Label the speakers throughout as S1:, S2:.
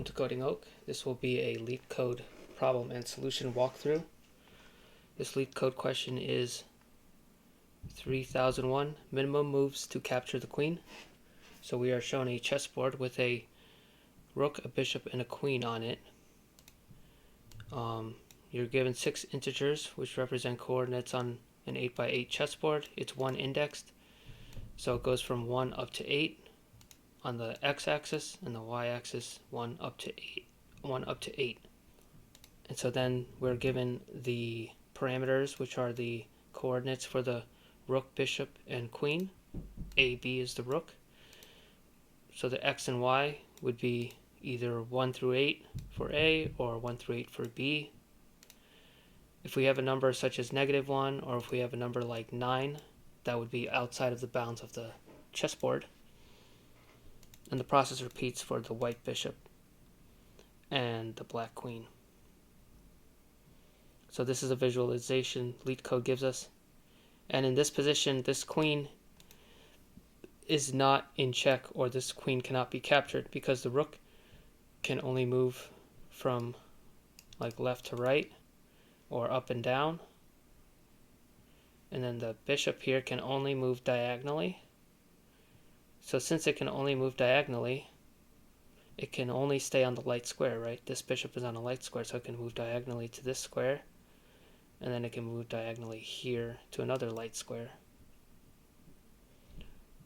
S1: to Coding Oak. This will be a LeetCode problem and solution walkthrough. This LeetCode question is 3001 minimum moves to capture the queen. So we are shown a chessboard with a rook, a bishop, and a queen on it. You're given 6 integers which represent coordinates on an 8x8 chessboard. It's 1 indexed, so it goes from 1 up to 8 on the x-axis, and the y-axis 1 up to 8. And so then we're given the parameters, which are the coordinates for the rook, bishop, and queen. A, B is the rook. So the x and y would be either 1 through 8 for A or 1 through 8 for B. If we have a number such as -1, or if we have a number like 9, that would be outside of the bounds of the chessboard. And the process repeats for the white bishop and the black queen. So this is a visualization LeetCode gives us. And in this position, this queen is not in check, or this queen cannot be captured, because the rook can only move from like left to right or up and down. And then the bishop here can only move diagonally. So since it can only move diagonally, it can only stay on the light square, right? This bishop is on a light square, so it can move diagonally to this square, and then it can move diagonally here to another light square.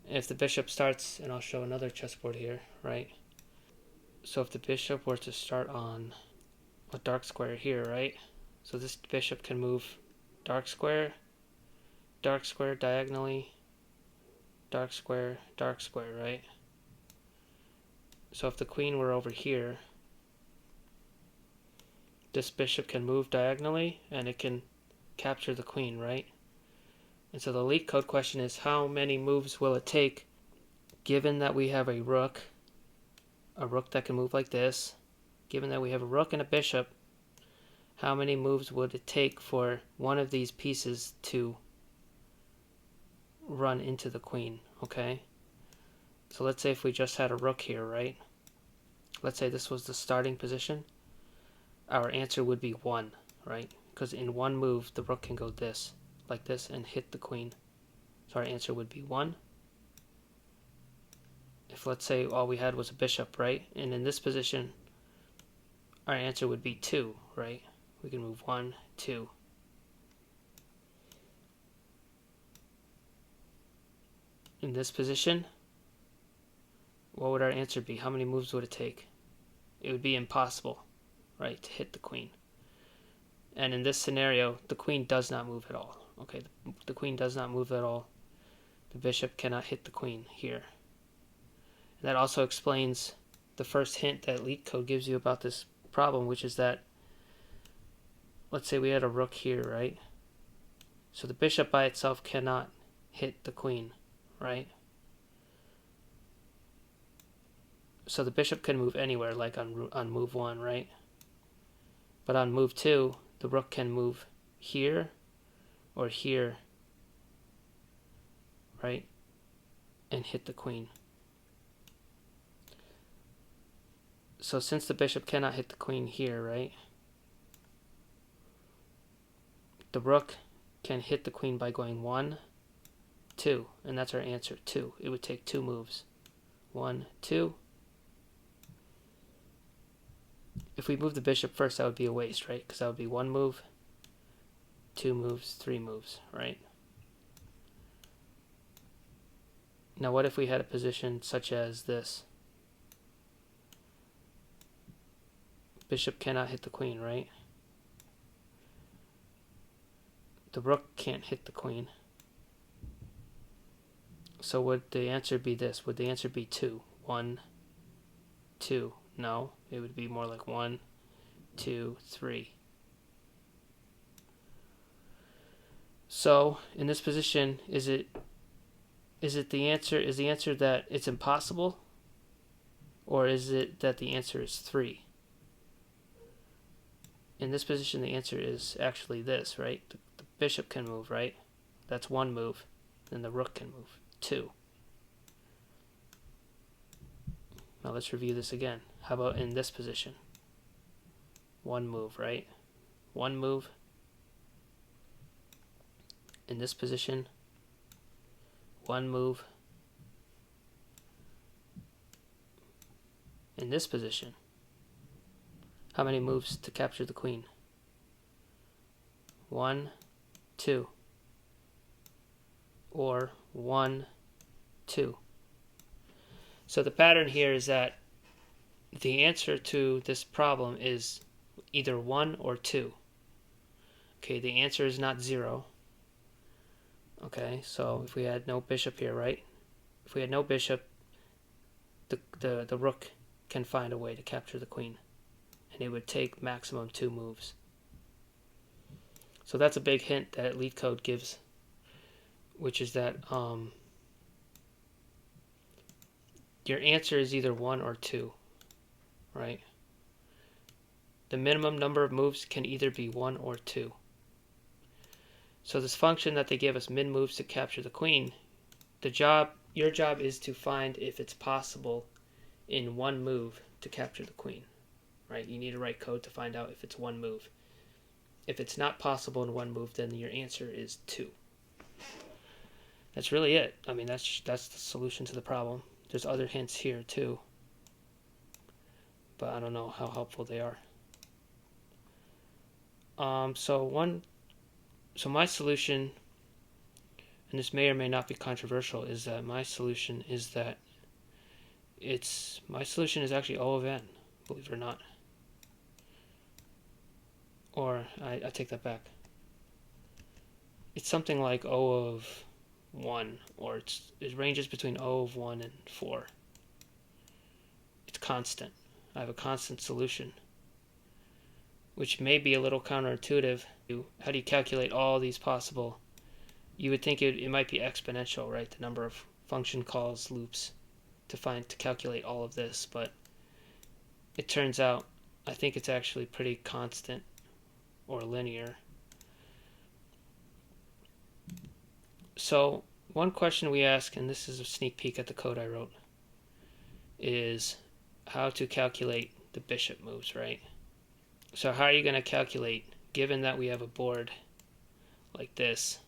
S1: And if the bishop starts, and I'll show another chessboard here, right? So if the bishop were to start on a dark square here, right? So this bishop can move dark square diagonally, dark square, right? So if the queen were over here, this bishop can move diagonally and it can capture the queen, right? And so the LeetCode question is, how many moves will it take, given that we have a rook that can move like this, given that we have a rook and a bishop, how many moves would it take for one of these pieces to run into the queen, okay? So let's say if we just had a rook here, right? Let's say this was the starting position. Our answer would be 1, right? Because in one move, the rook can go this, like this, and hit the queen. So our answer would be 1. If, let's say, all we had was a bishop, right? And in this position, our answer would be 2, right? We can move 1, 2. In this position, what would our answer be? How many moves would it take? It would be impossible, right, to hit the queen. And in this scenario, the queen does not move at all. Okay, the queen does not move at all. The bishop cannot hit the queen here. And that also explains the first hint that LeetCode gives you about this problem, which is that, let's say we had a rook here, right? So the bishop by itself cannot hit the queen, right? So the bishop can move anywhere, like on move 1, right? But on move 2, the rook can move here or here, right? And hit the queen. So since the bishop cannot hit the queen here, right? The rook can hit the queen by going 1, 2, and that's our answer, 2. It would take 2 moves. 1, 2. If we move the bishop first, that would be a waste, right? Because that would be 1 move, 2 moves, 3 moves, right? Now what if we had a position such as this? Bishop cannot hit the queen, right? The rook can't hit the queen. So would the answer be this? Would the answer be 2? 1, 2. No, it would be more like 1, 2, 3. So in this position, is the answer that it's impossible, or is it that the answer is 3? In this position, the answer is actually this, right? The bishop can move, right? That's 1 move. Then the rook can move, 2. Now let's review this again. How about in this position? One move, right? One move. In this position, one move. In this position, how many moves to capture the queen? 1, 2. Or 1, 2. So the pattern here is that the answer to this problem is either 1 or 2. Okay, the answer is not 0. Okay, so if we had no bishop here, right? If we had no bishop, the rook can find a way to capture the queen. And it would take maximum 2 moves. So that's a big hint that leetcode gives, which is that your answer is either 1 or 2, right? The minimum number of moves can either be 1 or 2. So this function that they give us, min moves to capture the queen, your job is to find if it's possible in one move to capture the queen, right? You need to write code to find out if it's one move. If it's not possible in one move, then your answer is 2. That's really it. I mean, that's the solution to the problem. There's other hints here too, but I don't know how helpful they are. So my solution, and this may or may not be controversial, is that my solution is actually O of n, believe it or not. Or I take that back. It's something like O of 1, or it ranges between O of 1 and 4. It's constant. I have a constant solution, which may be a little counterintuitive. How do you calculate all these possible? You would think it might be exponential, right? The number of function calls, loops to calculate all of this, but it turns out I think it's actually pretty constant or linear. So one question we ask, and this is a sneak peek at the code I wrote, is how to calculate the bishop moves, right? So how are you going to calculate, given that we have a board like this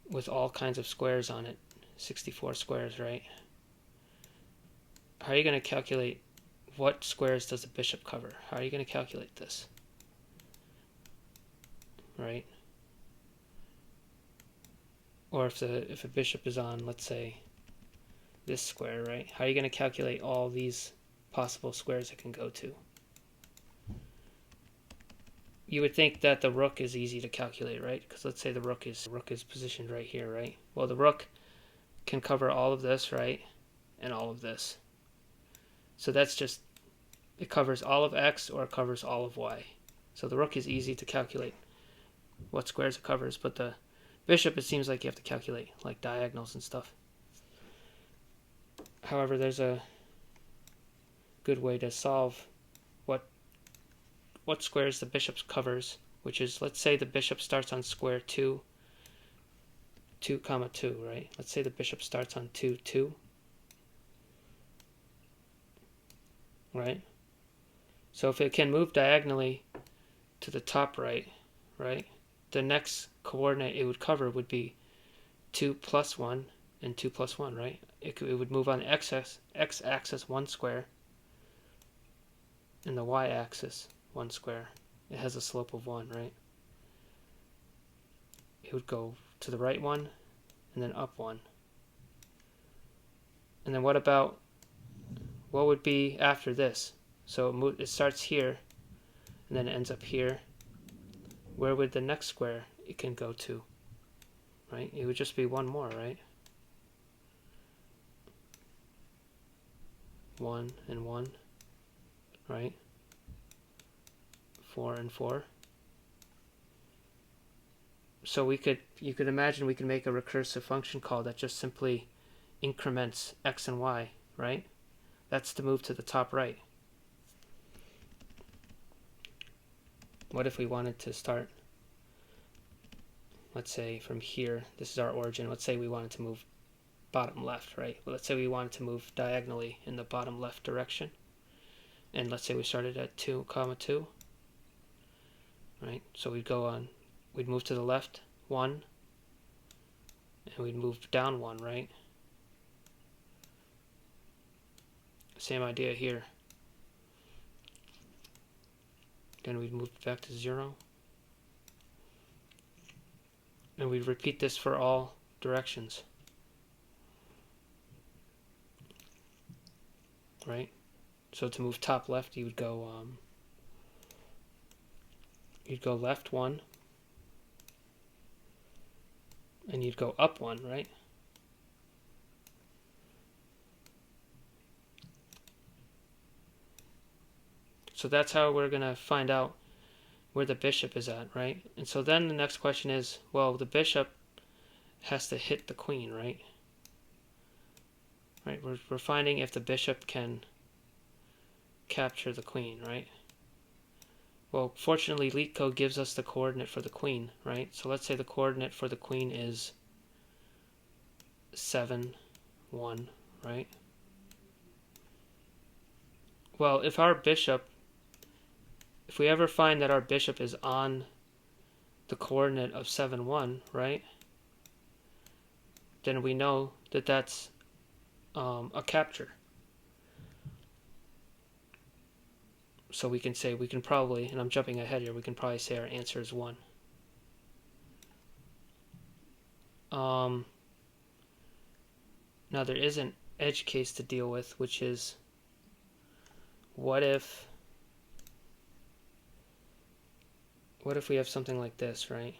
S1: with all kinds of squares on it, 64 squares, right? How are you going to calculate what squares does the bishop cover? How are you going to calculate this? Right? Or if a bishop is on, let's say, this square, right? How are you going to calculate all these possible squares it can go to? You would think that the rook is easy to calculate, right? Because let's say the rook is positioned right here, right? Well, the rook can cover all of this, right? And all of this. So that's just, it covers all of x or it covers all of y. So the rook is easy to calculate what squares it covers, but the bishop, it seems like you have to calculate like diagonals and stuff. However, there's a good way to solve what squares the bishop covers, which is, let's say the bishop starts on square 2, 2, 2, right? Let's say the bishop starts on 2, 2, right? So if it can move diagonally to the top right, the next coordinate it would cover would be 2 plus 1 and 2 plus 1, right? It would move on the x-axis 1 square and the y-axis 1 square. It has a slope of 1, right? It would go to the right 1 and then up 1. And then what would be after this? So it starts here and then it ends up here. Where would the next square it can go to? Right? It would just be one more, right? 1 and 1, right? 4 and 4. So you could imagine we can make a recursive function call that just simply increments x and y, right? That's the move to the top right. What if we wanted to start, let's say from here, this is our origin, let's say we wanted to move bottom left, right? Well, let's say we wanted to move diagonally in the bottom left direction. And let's say we started at 2, 2, right? So we'd move to the left 1, and we'd move down 1, right? Same idea here. Then we'd move back to 0. And we'd repeat this for all directions. Right? So to move top left, you'd go left 1, and you'd go up 1, right? So that's how we're going to find out where the bishop is at, right? And so then the next question is, well, the bishop has to hit the queen, right? Right, we're finding if the bishop can capture the queen, right? Well, fortunately, leetcode gives us the coordinate for the queen, right? So let's say the coordinate for the queen is 7, 1, right? Well, if we ever find that our bishop is on the coordinate of 7, 1, right? Then we know that that's a capture. So we can probably, and I'm jumping ahead here, we can probably say our answer is 1. Now there is an edge case to deal with, which is, what if we have something like this, right?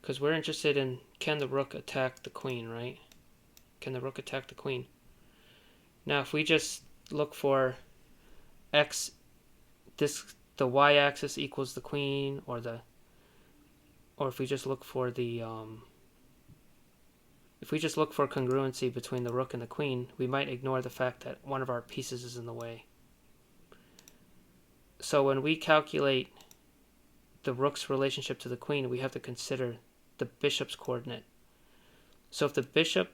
S1: Because we're interested in, can the rook attack the queen, right? Can the rook attack the queen? Now if we just look for x, the y-axis equals the queen, or if we just look for congruency between the rook and the queen, we might ignore the fact that one of our pieces is in the way. So when we calculate the rook's relationship to the queen, we have to consider the bishop's coordinate. So if the bishop,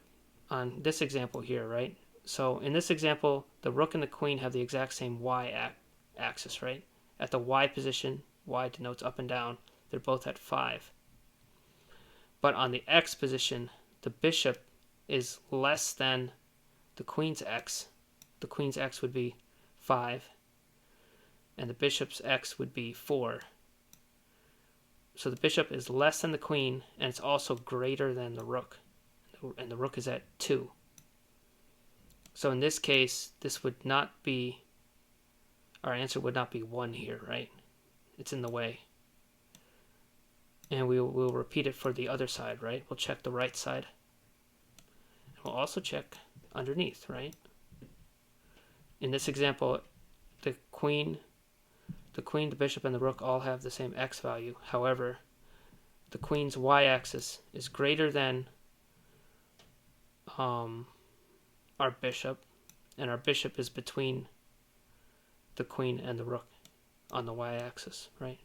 S1: on this example here, right? So in this example, the rook and the queen have the exact same y-axis, right? At the y position, y denotes up and down, they're both at 5. But on the x position, the bishop is less than the queen's x. The queen's x would be 5, and the bishop's x would be 4. So the bishop is less than the queen, and it's also greater than the rook. And the rook is at 2. So in this case, our answer would not be 1 here, right? It's in the way. And we'll repeat it for the other side, right? We'll check the right side. And we'll also check underneath, right? In this example, the queen, the bishop, and the rook all have the same x value. However, the queen's y-axis is greater than our bishop, and our bishop is between the queen and the rook on the y-axis, right?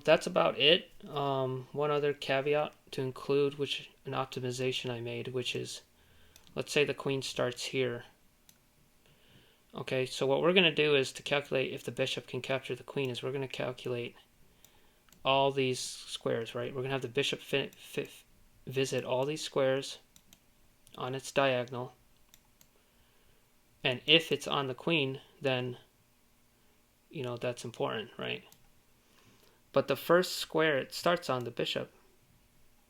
S1: That's about it. One other caveat to include, which an optimization I made, which is, let's say the queen starts here. Okay, so what we're going to do is to calculate if the bishop can capture the queen is we're going to calculate all these squares, right? We're going to have the bishop visit all these squares on its diagonal. And if it's on the queen, then, that's important, right? But the first square it starts on, the bishop,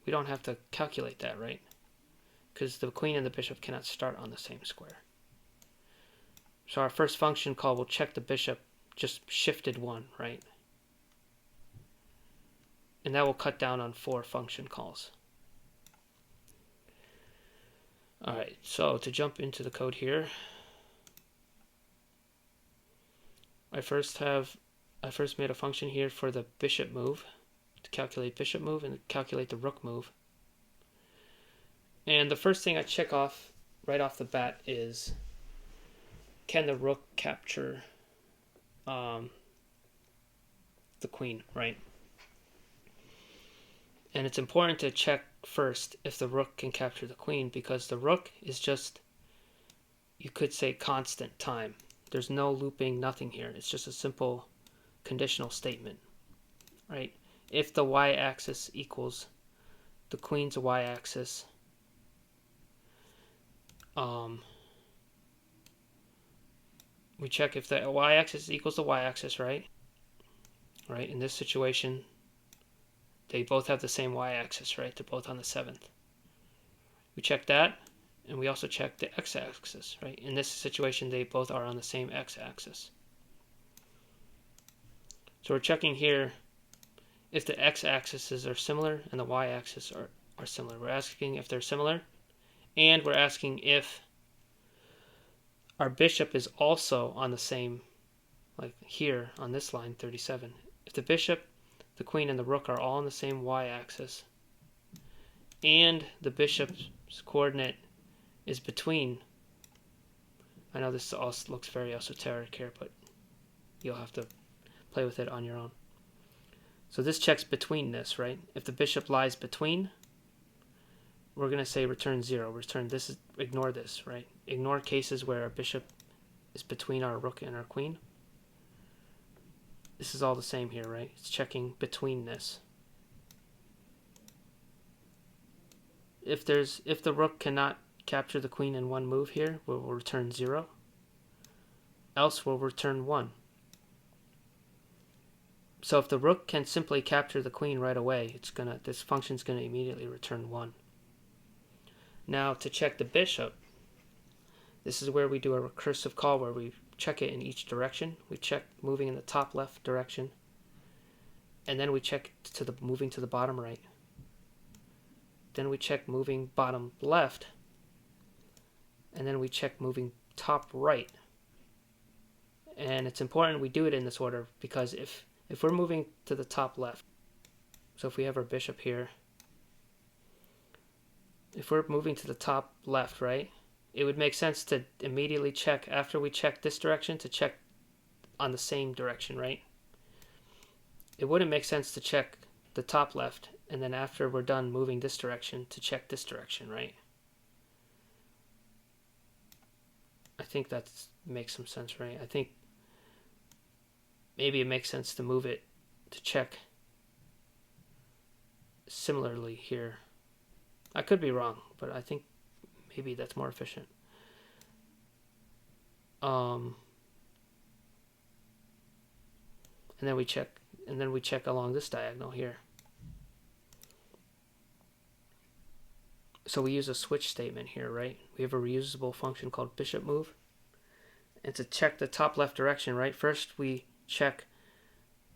S1: we don't have to calculate that, right? Because the queen and the bishop cannot start on the same square. So our first function call will check the bishop just shifted 1, right? And that will cut down on 4 function calls. Alright, so to jump into the code here, I first made a function here for the bishop move, to calculate bishop move and calculate the rook move. And the first thing I check off right off the bat is, can the rook capture the queen, right? And it's important to check first if the rook can capture the queen, because the rook is just, you could say, constant time. There's no looping, nothing here. It's just a simple conditional statement, right? If the y-axis equals the queen's y-axis, we check if the y-axis equals the y-axis, right? Right, in this situation, they both have the same y-axis, right? They're both on the 7th. We check that, and we also check the x-axis, right? In this situation, they both are on the same x-axis. So we're checking here if the x-axes are similar and the y-axis are similar. We're asking if they're similar, and we're asking if our bishop is also on the same, like here on this line 37. If the bishop, the queen, and the rook are all on the same y-axis, and the bishop's coordinate is between, I know this also looks very esoteric here, but you'll have to play with it on your own. So this checks between this, right? If the bishop lies between, we're going to say return 0. Return this, ignore this, right? Ignore cases where our bishop is between our rook and our queen. This is all the same here, right? It's checking between this. If the rook cannot capture the queen in one move here, we'll return 0. Else we'll return 1. So if the rook can simply capture the queen right away, this function's gonna immediately return 1. Now to check the bishop, this is where we do a recursive call where we check it in each direction. We check moving in the top left direction, and then we check moving to the bottom right. Then we check moving bottom left, and then we check moving top right. And it's important we do it in this order, because if we're moving to the top left, so if we have our bishop here, if we're moving to the top left, right, it would make sense to immediately check, after we check this direction, to check on the same direction, right? It wouldn't make sense to check the top left, and then after we're done moving this direction, to check this direction, right? I think that makes some sense, right? I think maybe it makes sense to move it to check similarly here. I could be wrong, but I think maybe that's more efficient. And then we check along this diagonal here. So we use a switch statement here, right? We have a reusable function called bishop move. And to check the top left direction, right, first we check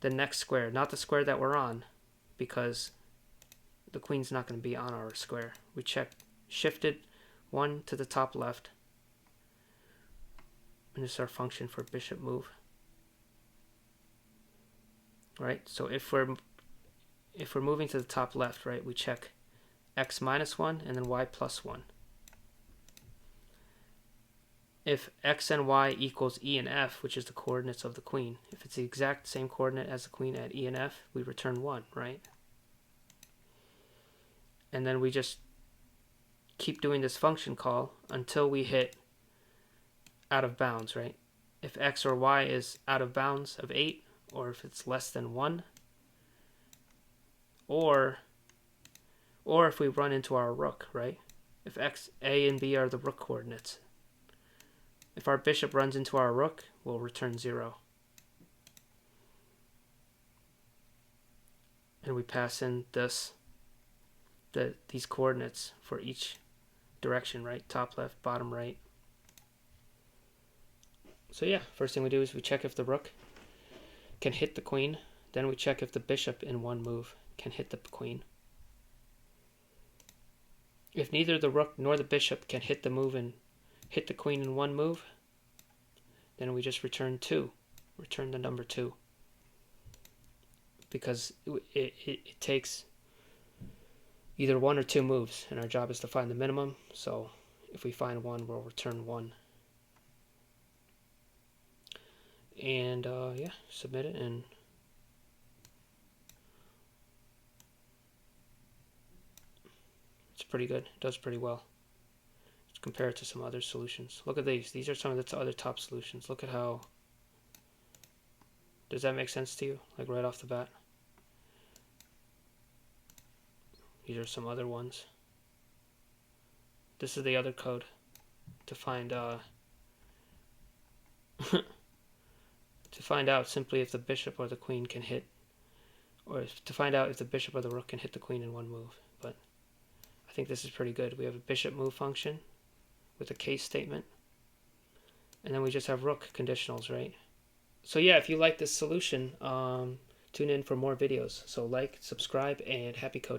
S1: the next square, not the square that we're on, because the queen's not going to be on our square. We check shifted 1 to the top left, and this is our function for bishop move. Right, so if we're moving to the top left, right, we check x minus 1 and then y plus 1. If x and y equals e and f, which is the coordinates of the queen, if it's the exact same coordinate as the queen at e and f, we return 1, right? And then we just keep doing this function call until we hit out of bounds, right? If x or y is out of bounds of 8, or if it's less than 1, or if we run into our rook, right? If x, a, and b are the rook coordinates. If our bishop runs into our rook, we'll return 0. And we pass in these coordinates for each direction, right? Top left, bottom right. So yeah, first thing we do is we check if the rook can hit the queen. Then we check if the bishop in one move can hit the queen. If neither the rook nor the bishop can hit the queen in one move, then we just return 2. Return the number 2. Because it takes either 1 or 2 moves, and our job is to find the minimum. So if we find 1, we'll return 1. And yeah, submit it, and pretty good. It does pretty well compared to some other solutions. Look at these. These are some of the other top solutions. Look at how... Does that make sense to you? Like right off the bat? These are some other ones. This is the other code to find to find out simply if the bishop or the queen can hit, or to find out if the bishop or the rook can hit the queen in one move. But I think this is pretty good. We have a bishop move function with a case statement, and then we just have rook conditionals, right? So yeah, if you like this solution, tune in for more videos. So like, subscribe, and happy coding.